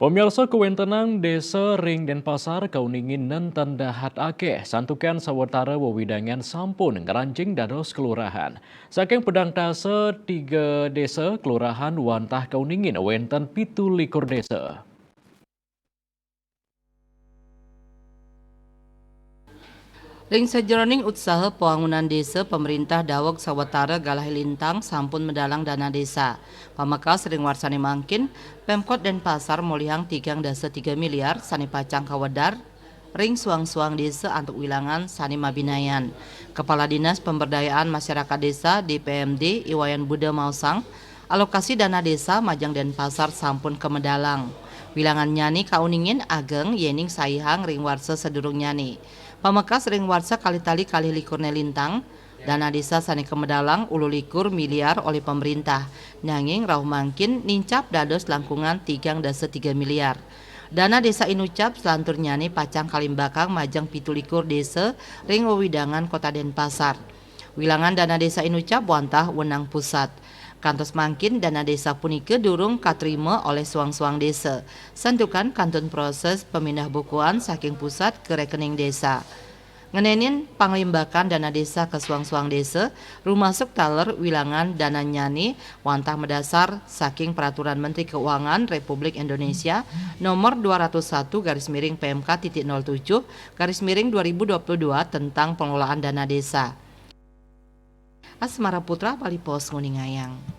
Pemirsa kewentenang Desa Ring Denpasar kauningin nenten dahat akeh santukan sawetara wewidangan sampun ngeranjing dados kelurahan. Saking pedang tase 3 desa kelurahan wantah kauningin wenten 17 desa. Ring sajroning usaha pembangunan desa pemerintah daweg sawetara galah lintang sampun mendalang dana desa. Pamekasan ring warsani mangkin Pemkot Denpasar molihang 3,3 miliar sani pacang kawedar ring suang-suang desa untuk wilangan sani mabinayan. Kepala Dinas Pemberdayaan Masyarakat Desa DPMD Iwayan Buddha Mausang alokasi dana desa Majang Denpasar sampun kemedalang. Wilangan nyani kauningin ageng yening saihang ring warsa sedurung nyani. Pamekas ring warsa kali-tali kali likurne lintang, dana desa sani kemedalang ulu likur miliar oleh pemerintah. Nanging rauh mangkin nincap dados langkungan 3,3 miliar. Dana desa inucap selantur nyani pacang kalimbakang majang 17 desa ring wewidangan kota Denpasar. Wilangan dana desa inucap wantah wenang pusat. Kantos mangkin dana desa punike durung katrima oleh suang-suang desa. Santukan kantun proses pemindah bukuan saking pusat ke rekening desa. Ngenenin panglimbakan dana desa ke suang-suang desa, rumasuk taler wilangan dana nyani wantah mendasar saking Peraturan Menteri Keuangan Republik Indonesia nomor 201/PMK.07/2022 tentang pengelolaan dana desa. Asmara Putra, Bali Pos, Nguningayang.